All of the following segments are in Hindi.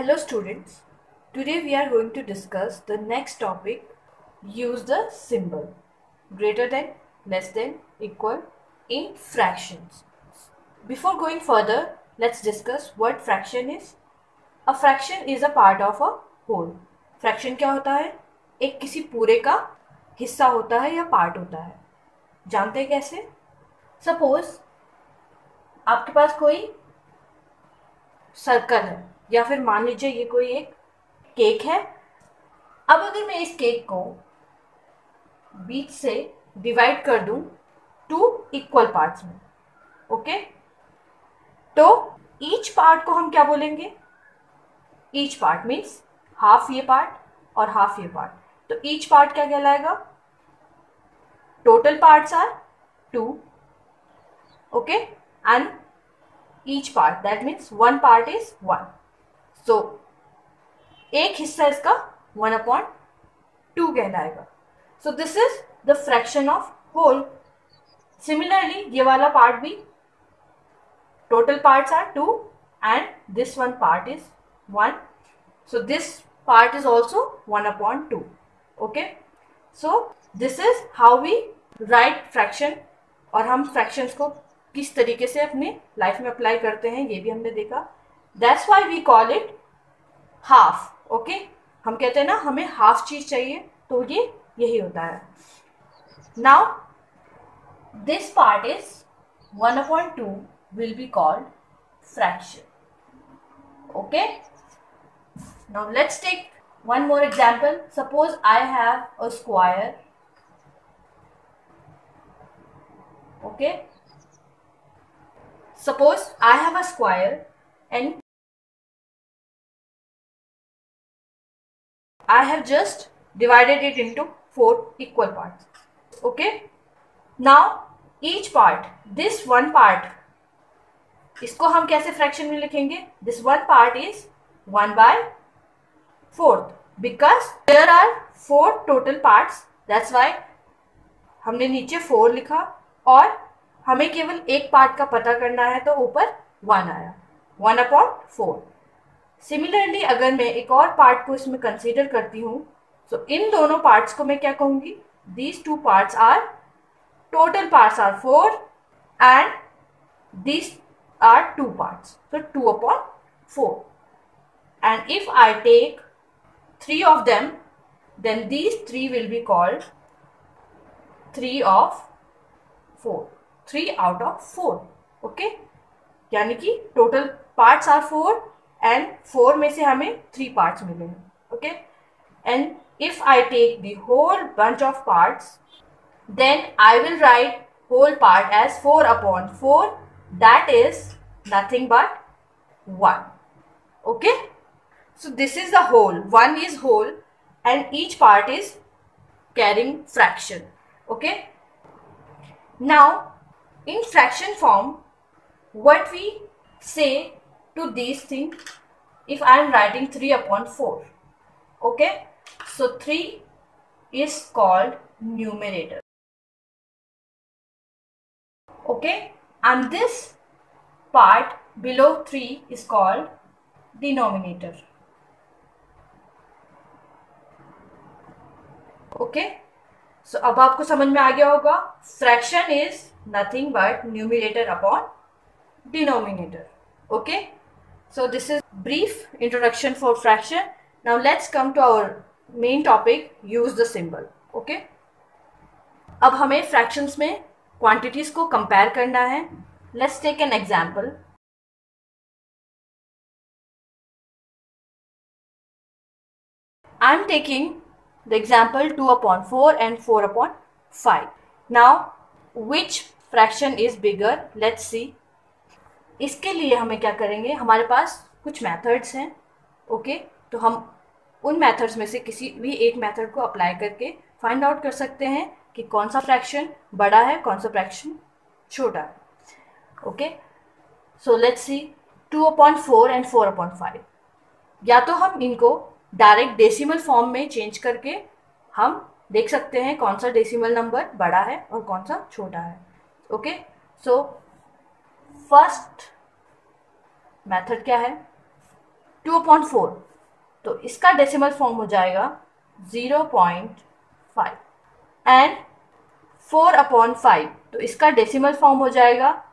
Hello students, today we are going to discuss the next topic, use the symbol greater than, less than, equal in fractions. Before going further, let's discuss what fraction is. A fraction is a part of a whole. Fraction क्या होता है? एक किसी पूरे का हिस्सा होता है या पार्ट होता है. जानते हैं कैसे? सपोज आपके पास कोई सर्कल है या फिर मान लीजिए ये कोई एक केक है. अब अगर मैं इस केक को बीच से डिवाइड कर दूं टू इक्वल पार्ट्स में, ओके, तो ईच पार्ट को हम क्या बोलेंगे? ईच पार्ट मीन्स हाफ ये पार्ट और हाफ ये पार्ट. तो ईच पार्ट क्या कहलाएगा? Total parts are 2, okay, and each part, that means one part is 1. So एक हिस्सा इसका 1/2 कहलाएगा. So this is the fraction of whole. Similarly ये वाला part भी, total parts are 2 and this one part is 1. So this part is also 1/2. Okay, so this is how we write fraction. और हम fractions को किस तरीके से अपने लाइफ में अप्लाई करते हैं ये भी हमने देखा. That's why we call it half. Okay, हम कहते हैं ना हमें हाफ चीज चाहिए, तो ये यही होता है. Now this part is 1/2 will be called fraction. Okay, now let's take one more example. Suppose I have a square. Okay, suppose I have a square and I have just divided it into 4 equal parts. Okay, now each part, this one part, इसको हम कैसे फ्रैक्शन में लिखेंगे? This one part is 1/4 because there are 4 total parts. That's why हमने नीचे 4 लिखा और हमें केवल एक पार्ट का पता करना है तो ऊपर 1 आया, 1/4. सिमिलरली अगर मैं एक और पार्ट को इसमें कंसीडर करती हूँ, तो इन दोनों पार्ट्स को मैं क्या कहूँगी? These two parts are, total parts are 4 and these are 2 parts, so 2/4. And if I take 3 of them, then these 3 will be called 3/4. 3 out of 4. Okay, यानी कि टोटल पार्ट्स आर 4 एंड 4 में से हमें 3 पार्ट्स मिले हैं. Okay, and if I take the whole bunch of parts, then I will write whole part as 4/4. That is nothing but 1. Okay, so this is the whole. 1 is whole and each part is carrying fraction. Okay, now in fraction form, what we say to these things, if I am writing 3/4, okay, so 3 is called numerator. Okay, and this part below 3 is called denominator. Okay, so अब आपको समझ में आ गया होगा, fraction is nothing but numerator upon denominator. Okay, so this is brief introduction for fraction. Now let's come to our main topic, use the symbol. Okay, अब हमें fractions में quantities को compare करना है. Let's take an example. I'm taking the example 2/4 and 4/5. Now which fraction is bigger? Let's see. इसके लिए हमें क्या करेंगे? हमारे पास कुछ मेथड्स हैं. ओके, तो हम उन मेथड्स में से किसी भी एक मेथड को अप्लाई करके फाइंड आउट कर सकते हैं कि कौन सा फ्रैक्शन बड़ा है, कौन सा फ्रैक्शन छोटा है. Okay, so let's see. 2/4 and 4/5, या तो हम इनको डायरेक्ट डेसिमल फॉर्म में चेंज करके हम देख सकते हैं कौन सा डेसिमल नंबर बड़ा है और कौन सा छोटा है. ओके, सो फर्स्ट मेथड क्या है? 2/4, तो इसका डेसिमल फॉर्म हो जाएगा 0.5 एंड 4/5, तो इसका डेसिमल फॉर्म हो जाएगा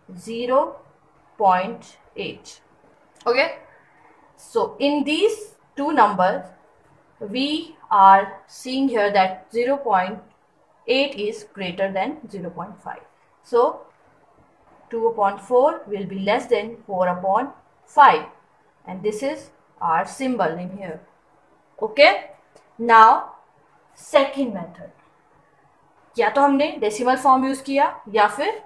0.8. Okay, so in these two numbers we are seeing here that 0.8 is greater than 0.5. So 2/4 will be less than 4/5, and this is our symbol in here. Okay, now second method, या तो हमने डेसिमल फॉर्म यूज किया या फिर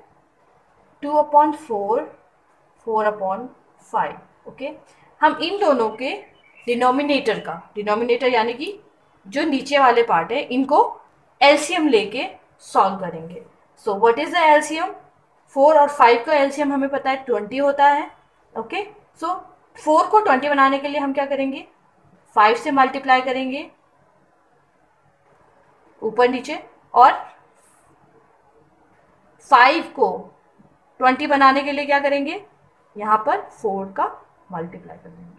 2/4 4/5. ओके, हम इन दोनों के डिनोमिनेटर यानी कि जो नीचे वाले पार्ट है, इनको एलसीएम लेके सॉल्व करेंगे. So what is the LCM? 4 और 5 का एलसीएम हमें पता है 20 होता है. ओके, सो 4 को 20 बनाने के लिए हम क्या करेंगे? 5 से मल्टीप्लाई करेंगे ऊपर नीचे, और 5 को 20 बनाने के लिए क्या करेंगे? यहाँ पर 4 का मल्टीप्लाई कर देंगे,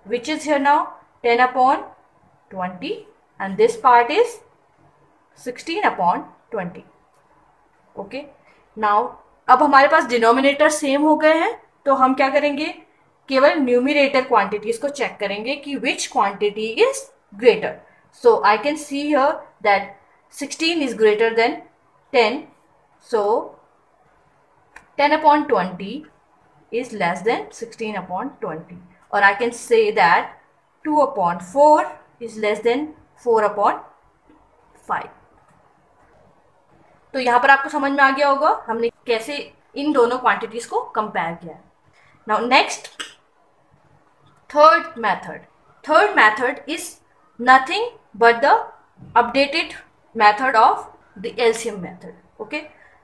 which is here now 10/20 and this part is 16/20. Okay, now अब हमारे पास डिनोमिनेटर सेम हो गए हैं, तो हम क्या करेंगे? केवल न्यूमिनेटर क्वांटिटीज को चेक करेंगे कि विच quantity is greater. So I can see here that 16 is greater than 10, so 10/20 is less than 16/20, or I can say that 2/4 is less than 4/5. तो यहाँ पर आपको समझ में आ गया होगा हमने कैसे इन दोनों क्वांटिटीज को कंपेयर किया है. Now next, third method is nothing but the updated method of the LCM method. Okay,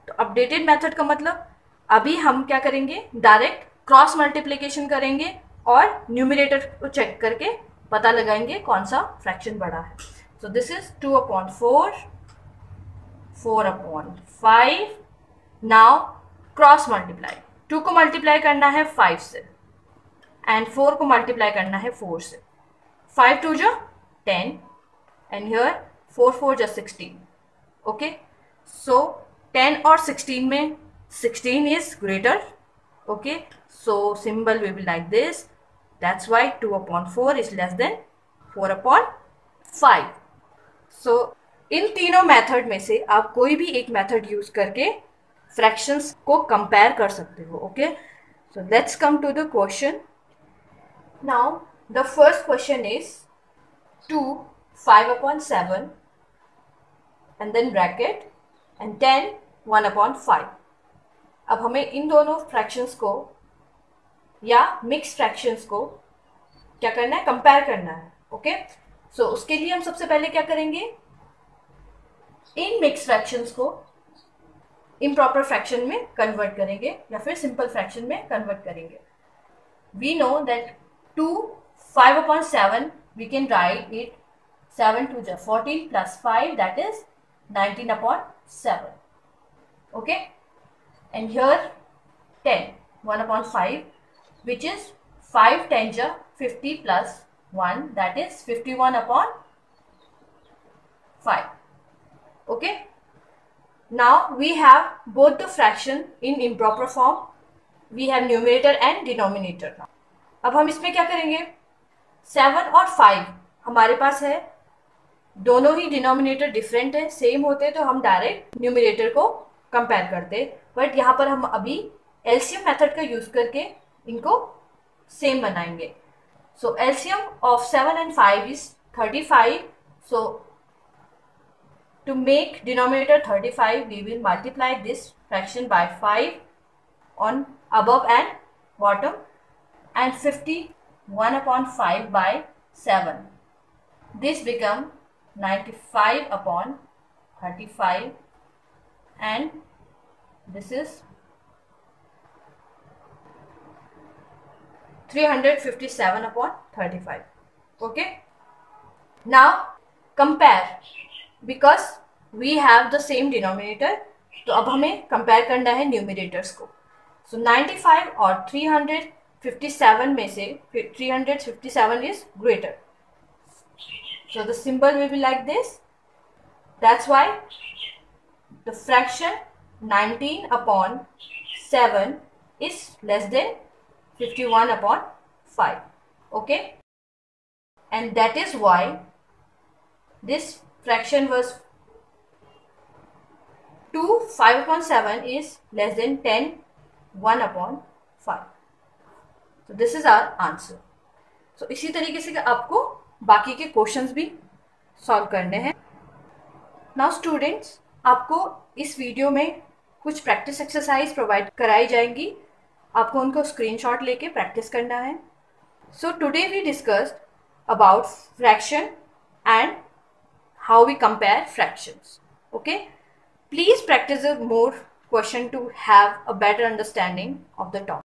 तो अपडेटेड मेथड का मतलब अभी हम क्या करेंगे? डायरेक्ट क्रॉस मल्टीप्लिकेशन करेंगे और न्यूमिनेटर को चेक करके पता लगाएंगे कौन सा फ्रैक्शन बड़ा है. सो this is 2/4 4/5. Now cross multiply, 2 को मल्टीप्लाई करना है 5 से एंड 4 को मल्टीप्लाई करना है 4 से. 5 2 जो 10 एंड हियर 4 4 जो 16. ओके, सो 10 और 16 में 16 is greater. Okay, so symbol will be like this. That's why 2/4 is less than 4/5. So इन तीनों मेथड में से आप कोई भी एक मेथड यूज करके फ्रैक्शंस को कंपेयर कर सकते हो. Okay, so let's come to the question. Now the first question is 2 5/7 and then bracket and 10 1/5. अब हमें इन दोनों फ्रैक्शंस को या मिक्स फ्रैक्शंस को क्या करना है? कंपेयर करना है. ओके, सो उसके लिए हम सबसे पहले क्या करेंगे? इन मिक्स फ्रैक्शंस को इम्प्रॉपर फ्रैक्शन में कन्वर्ट करेंगे या फिर सिंपल फ्रैक्शन में कन्वर्ट करेंगे. We know that 2 5/7 we can write it 7 2 14 plus 5, that is 19/7. Okay, and here 10 1/5, which is 5 10 50 plus 1, that is 51/5. Okay, now we have both the fraction in improper form. We have numerator and denominator. now अब हम इसमें क्या करेंगे? 7 और 5 हमारे पास है, दोनों ही डिनोमिनेटर डिफरेंट है. सेम होते तो हम डायरेक्ट न्यूमिनेटर को कंपेयर करते, बट यहाँ पर हम अभी एलसीएम मेथड का यूज करके इनको सेम बनाएंगे. So LCM of 7 and 5 is 35. So to make denominator 35 we will multiply this fraction by 5 on above and bottom and 51/5 by 7. This become 95/35 and this is 357/35. Okay, now compare, because we have the same denominator, तो अब हमें कंपेयर करना है न्यूमिनेटर्स को. सो 95 और 300 57 में से 357 is greater. So the symbol will be like this. That's why the fraction 19 upon 7 is less than 51 upon 5. Okay? And that is why this fraction was 2 5 upon 7 is less than 10 1 upon 5. So this is our answer. So इसी तरीके से आपको बाकी के क्वेश्चंस भी सॉल्व करने हैं. नाउ स्टूडेंट्स, आपको इस वीडियो में कुछ प्रैक्टिस एक्सरसाइज प्रोवाइड कराई जाएंगी. आपको उनको स्क्रीनशॉट लेके प्रैक्टिस करना है. So today we discussed about fraction and how we compare fractions. Okay, please practice more question to have a better understanding of the topic.